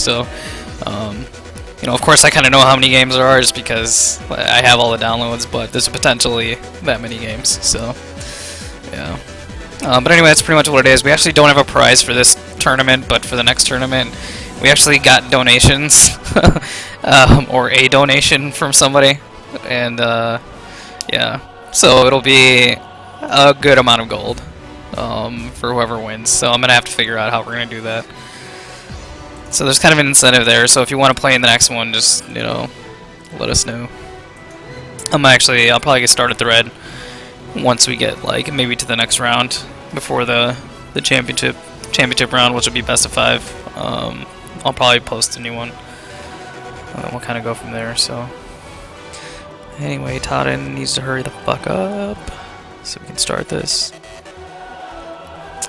So, you know, of course, I kind of know how many games there are just because I have all the downloads, but there's potentially that many games. So, yeah. But anyway, that's pretty much what it is. We actually don't have a prize for this tournament, but for the next tournament, we actually got donations, or a donation from somebody, and yeah, so it'll be a good amount of gold for whoever wins. So I'm gonna have to figure out how we're gonna do that. So there's kind of an incentive there. So if you want to play in the next one, just let us know. I'll probably get started the red once we get like maybe to the next round before the championship round, which will be best of 5. I'll probably post a new one, and then we'll kind of go from there. So anyway, Totten needs to hurry the fuck up so we can start this.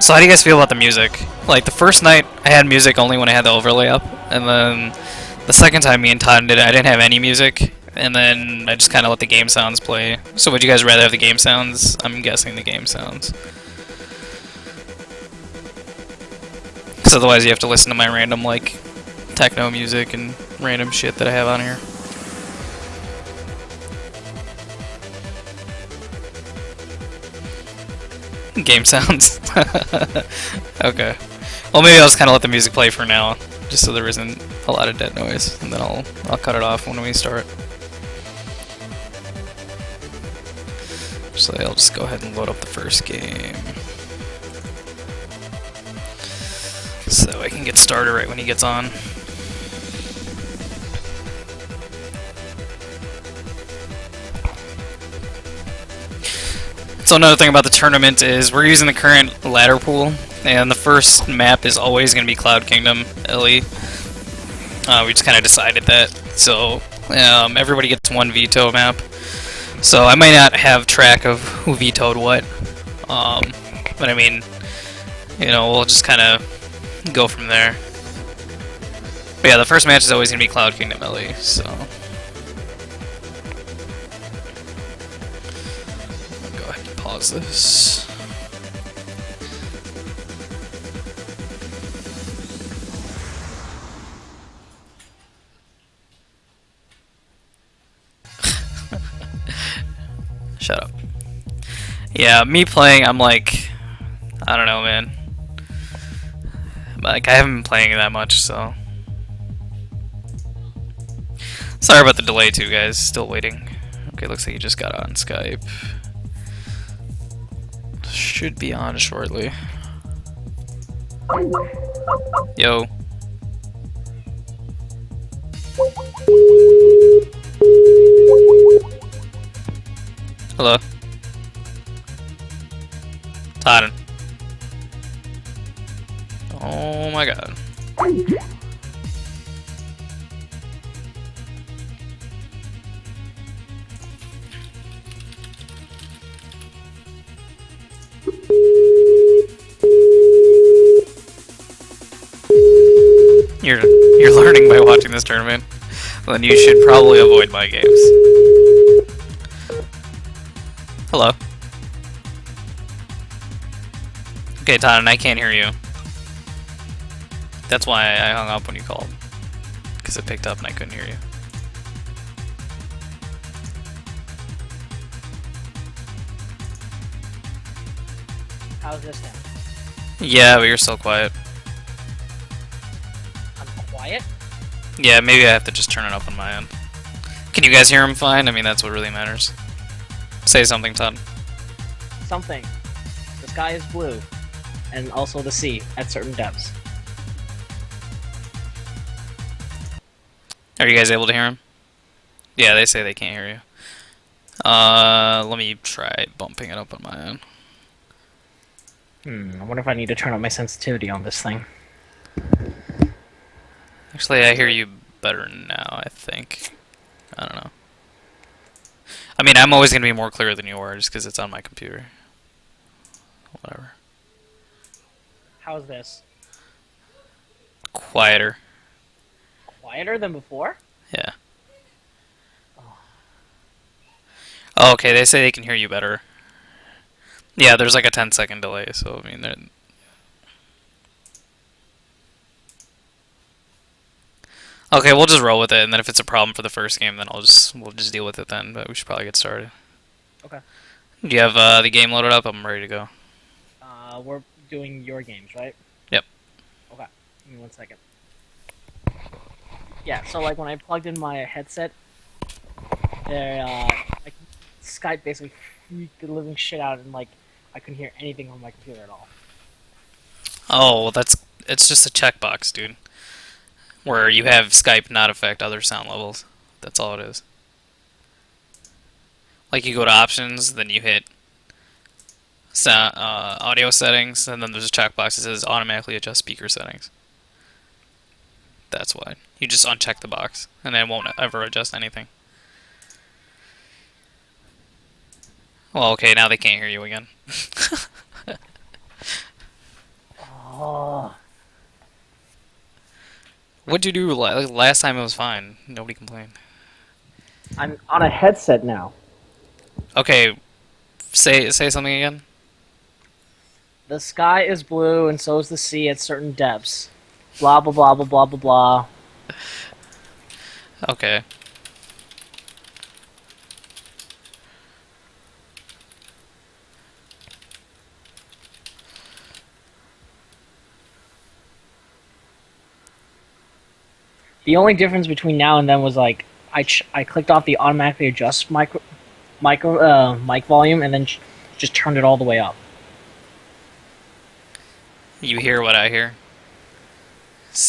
So how do you guys feel about the music? Like the first night I had music only when I had the overlay up, and then the second time me and Totten did it, I didn't have any music, and then I just kind of let the game sounds play. So would you guys rather have the game sounds? I'm guessing the game sounds. Because otherwise you have to listen to my random like techno music and random shit that I have on here. Game sounds. Okay. Well, maybe I'll just kind of let the music play for now, just so there isn't a lot of dead noise, and then I'll cut it off when we start. So I'll just go ahead and load up the first game, so I can get started right when he gets on. So another thing about the tournament is we're using the current ladder pool, and the first map is always going to be Cloud Kingdom, LE. We just kind of decided that. So everybody gets one veto map. So I might not have track of who vetoed what, but I mean, we'll just kind of go from there. But yeah, the first match is always going to be Cloud Kingdom, LE. So. Pause this. Shut up. Yeah, me playing, I'm like, I don't know, man. Like, I haven't been playing that much, so. Sorry about the delay, too, guys. Still waiting. Okay, looks like you just got on Skype. Should be on shortly. Yo. Hello. Totten. Oh my god. You're learning by watching this tournament. Well, then you should probably avoid my games. Hello. Okay, Todd, I can't hear you. That's why I hung up when you called. Because it picked up and I couldn't hear you. How's this now? Yeah, but you're still quiet. I'm quiet? Yeah, maybe I have to just turn it up on my end. Can you guys hear him fine? I mean, that's what really matters. Say something, Todd. Something. The sky is blue. And also the sea at certain depths. Are you guys able to hear him? Yeah, they say they can't hear you. Let me try bumping it up on my end. I wonder if I need to turn up my sensitivity on this thing. Actually, I hear you better now, I think. I don't know. I mean, I'm always going to be more clear than you are, just because it's on my computer. Whatever. How's this? Quieter. Quieter than before? Yeah. Oh, okay, they say they can hear you better. Yeah, there's like a 10-second delay, so I mean, Okay, we'll just roll with it, and then if it's a problem for the first game, then we'll just deal with it then. But we should probably get started. Okay. Do you have the game loaded up? I'm ready to go. We're doing your games, right? Yep. Okay. Give me 1 second. Yeah. So like when I plugged in my headset, like Skype basically freaked the living shit out, and like I couldn't hear anything on my computer at all. Oh, well, it's just a checkbox, dude. Where you have Skype not affect other sound levels. That's all it is. Like you go to options, then you hit audio settings, and then there's a checkbox that says automatically adjust speaker settings. That's why. You just uncheck the box, and then it won't ever adjust anything. Well, okay, now they can't hear you again. Oh. What'd you do last time? It was fine. Nobody complained. I'm on a headset now. Okay, say something again. The sky is blue, and so is the sea at certain depths. Blah blah blah blah blah blah blah. Okay. The only difference between now and then was like I clicked off the automatically adjust mic volume and then just turned it all the way up. You hear what I hear?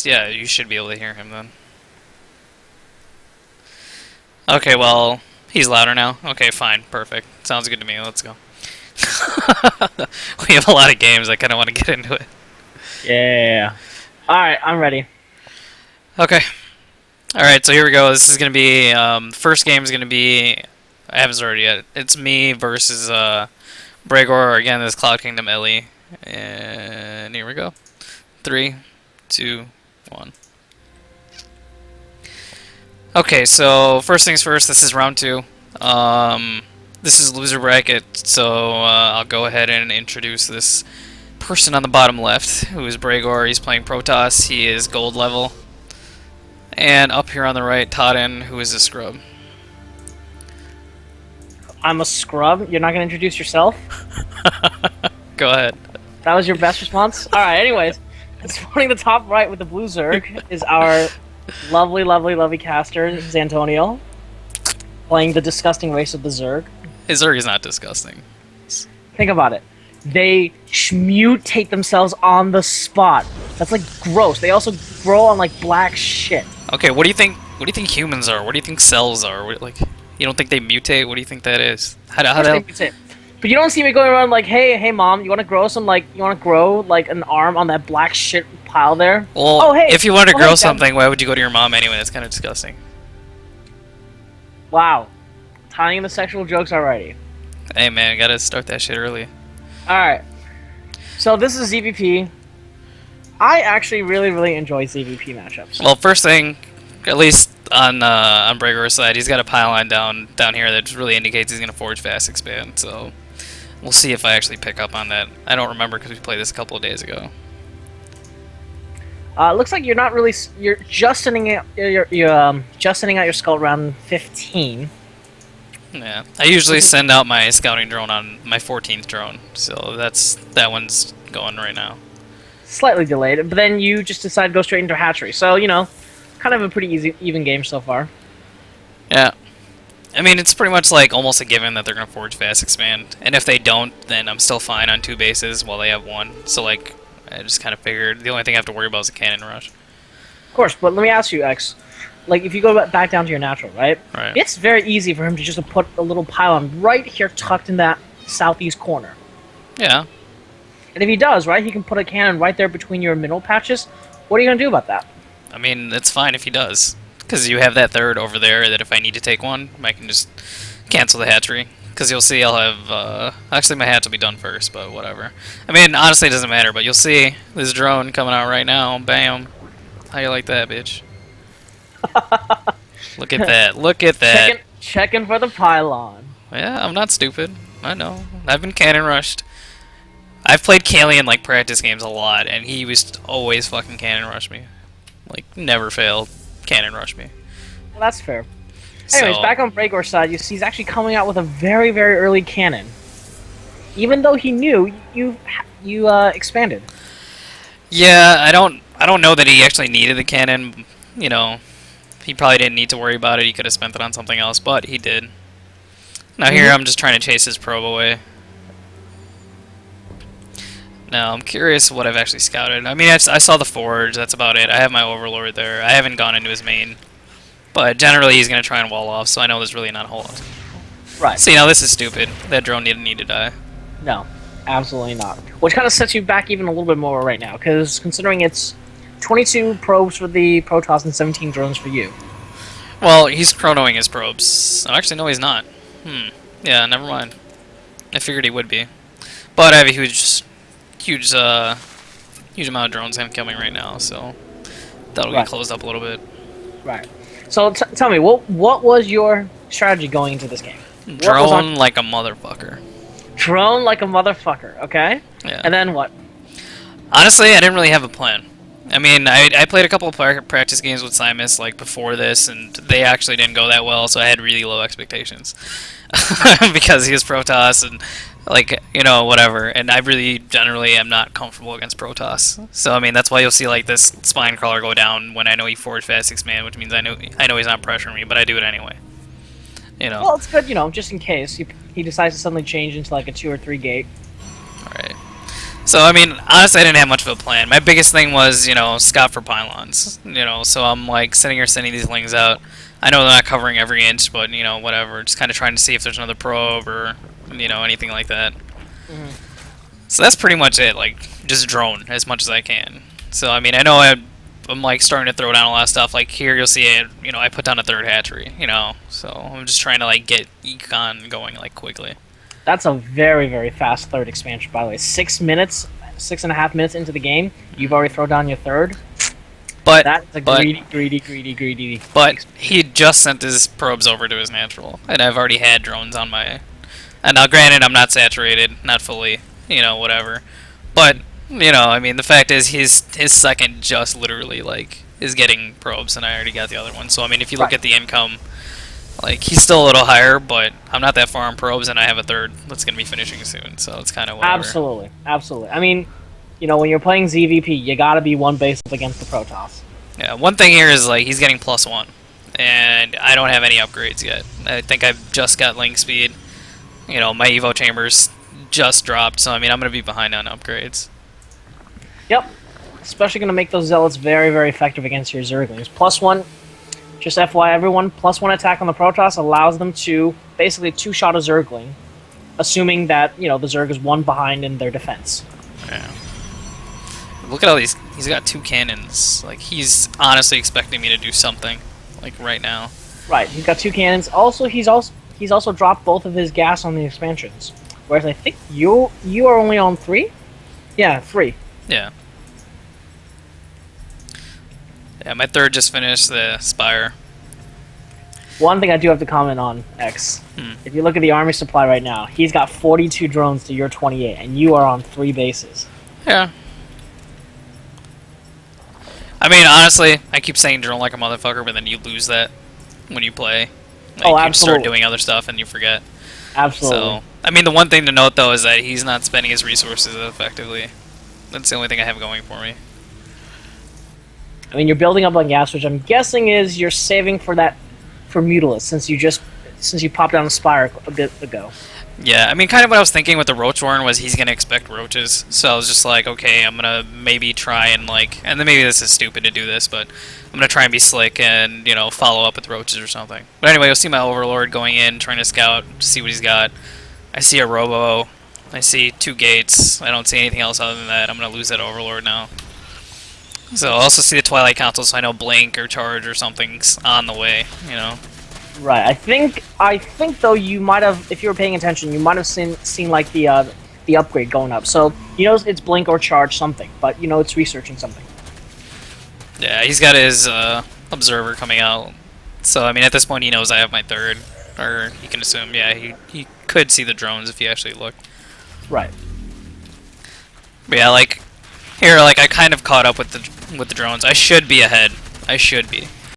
Yeah, you should be able to hear him then. Okay, well, he's louder now. Okay, fine, perfect. Sounds good to me. Let's go. We have a lot of games. I kind of want to get into it. Yeah. All right, I'm ready. Okay. All right, so here we go. This is gonna be first game is gonna be. I haven't started yet. It's me versus Bregor again. This Cloud Kingdom Ellie, and here we go. 3, 2, 1. Okay, so first things first. This is round 2. This is loser bracket, so I'll go ahead and introduce this person on the bottom left, who is Bregor. He's playing Protoss. He is gold level. And up here on the right, Todden, who is a scrub. I'm a scrub. You're not gonna introduce yourself? Go ahead. That was your best response? All right. Anyways, spawning the top right with the blue Zerg is our lovely, lovely, lovely caster Xantoniel, playing the disgusting race of the Zerg. His Zerg is not disgusting. Think about it. They mutate themselves on the spot. That's like gross. They also grow on like black shit. Okay, what do you think? What do you think humans are? What do you think cells are? Like, you don't think they mutate? What do you think that is? How the hell? But you don't see me going around like, hey, mom, you want to grow an arm on that black shit pile there? Well, oh, hey, if you wanted to grow hey, something, why would you go to your mom anyway? That's kind of disgusting. Wow, tying in the sexual jokes already. Hey man, gotta start that shit early. All right, so this is ZVP. I actually really, really enjoy ZVP matchups. Well, first thing, at least on Bregor's side, he's got a pylon down here that just really indicates he's gonna forge fast expand. So we'll see if I actually pick up on that. I don't remember because we played this a couple of days ago. Looks like you're not really. You're just sending out. You're just sending out your skull around 15. Yeah, I usually send out my scouting drone on my 14th drone, so that one's going right now. Slightly delayed, but then you just decide to go straight into hatchery. So, you know, kind of a pretty even game so far. Yeah. I mean, it's pretty much like almost a given that they're going to forge fast expand. And if they don't, then I'm still fine on 2 bases while they have 1. So, like, I just kind of figured the only thing I have to worry about is a cannon rush. Of course, but let me ask you, X. Like, if you go back down to your natural, right? Right. It's very easy for him to just put a little pylon right here tucked in that southeast corner. Yeah. And if he does, right, he can put a cannon right there between your middle patches. What are you going to do about that? I mean, it's fine if he does. Because you have that third over there that if I need to take one, I can just cancel the hatchery. Because you'll see I'll have... actually, my hatch will be done first, but whatever. I mean, honestly, it doesn't matter, but you'll see this drone coming out right now. Bam. How you like that, bitch? Look at that. Look at that. Checking for the pylon. Yeah, I'm not stupid. I know. I've been cannon rushed. I've played Kaylee in, like, practice games a lot, and he was always fucking cannon rush me. Like, never failed. cannon rush me. Well, that's fair. Anyways, So, back on Breakor's side, you see he's actually coming out with a very, very early cannon. Even though he knew you expanded. yeah, I don't know that he actually needed the cannon. You know, he probably didn't need to worry about it. He could have spent it on something else, but he did. Now here I'm just trying to chase his probe away. Now I'm curious what I've actually scouted. I mean, I saw the forge. That's about it. I have my overlord there. I haven't gone into his main, but generally he's gonna try and wall off. So I know there's really not a whole lot. Right. See, now this is stupid. That drone didn't need to die. No, absolutely not. Which kind of sets you back even a little bit more right now, because considering it's 22 probes for the Protoss and 17 drones for you. Well, he's chronoing his probes. Oh, actually, no, he's not. Yeah, never mind. I figured he would be. But I have a huge amount of drones incoming right now, so that'll get closed up a little bit. Right. So tell me, what was your strategy going into this game? Drone like a motherfucker. Drone like a motherfucker, okay? Yeah. And then what? Honestly, I didn't really have a plan. I mean, I played a couple of practice games with Simus like before this, and they actually didn't go that well, so I had really low expectations because he was Protoss and like, you know, whatever. And I really generally am not comfortable against Protoss. So I mean, that's why you'll see like this spine crawler go down when I know he forged fast 6-man, which means I know he's not pressuring me, but I do it anyway. You know. Well, it's good, you know, just in case he decides to suddenly change into like a 2 or 3 gate. Right. So, I mean, honestly, I didn't have much of a plan. My biggest thing was, you know, scout for pylons. You know, so I'm, like, sitting here sending these lings out. I know they're not covering every inch, but, you know, whatever. Just kind of trying to see if there's another probe or, you know, anything like that. So that's pretty much it. Like, just drone as much as I can. So, I mean, I know I'm, like, starting to throw down a lot of stuff. Like, here you'll see it, you know, I put down a 3rd hatchery, you know. So I'm just trying to, like, get econ going, like, quickly. That's a very, very fast 3rd expansion, by the way. 6 minutes, 6.5 minutes into the game, you've already thrown down your 3rd. But that's a greedy. But he just sent his probes over to his natural, and I've already had drones on my. And now, granted, I'm not saturated, not fully, you know, whatever. But you know, I mean, the fact is, his 2nd just literally like is getting probes, and I already got the other one. So I mean, if you look at the income. Like, he's still a little higher, but I'm not that far on probes, and I have a 3rd that's going to be finishing soon, so it's kind of whatever. Absolutely. I mean, you know, when you're playing ZVP, you got to be one base up against the Protoss. Yeah, one thing here is, like, he's getting +1, and I don't have any upgrades yet. I think I've just got link speed. You know, my Evo chambers just dropped, so, I mean, I'm going to be behind on upgrades. Yep. Especially going to make those Zealots very, very effective against your Zerglings. +1... Just FYI, everyone, +1 attack on the Protoss allows them to basically 2-shot a Zergling, assuming that, you know, the Zerg is 1 behind in their defense. Yeah. Look at all these. He's got 2 cannons. Like, he's honestly expecting me to do something, like, right now. Right, he's got 2 cannons. Also, he's also dropped both of his gas on the expansions. Whereas I think you are only on 3? Yeah, 3. Yeah. Yeah, my 3rd just finished the Spire. One thing I do have to comment on, X. If you look at the army supply right now, he's got 42 drones to your 28, and you are on 3 bases. Yeah. I mean, honestly, I keep saying drone like a motherfucker, but then you lose that when you play. Like, absolutely. You start doing other stuff and you forget. Absolutely. So, I mean, the one thing to note, though, is that he's not spending his resources effectively. That's the only thing I have going for me. I mean, you're building up on gas, which I'm guessing is you're saving for Mutalisk, since you popped down a Spire a bit ago. Yeah, I mean, kind of what I was thinking with the Roach Warren was he's going to expect roaches. So I was just like, okay, I'm going to maybe try and, like, and then maybe this is stupid to do this, but I'm going to try and be slick and, you know, follow up with roaches or something. But anyway, you'll see my Overlord going in, trying to scout, see what he's got. I see a Robo. I see 2 gates. I don't see anything else other than that. I'm going to lose that Overlord now. So I also see the Twilight Council, so I know Blink or Charge or something's on the way, you know. Right. I think though you might have, if you were paying attention, you might have seen like the upgrade going up. So you know it's Blink or Charge something, but you know it's researching something. Yeah, he's got his Observer coming out. So I mean, at this point, he knows I have my 3rd, or he can assume. Yeah, he could see the drones if he actually looked. Right. But yeah, like. Here, like, I kind of caught up with the drones. I should be ahead. I should be.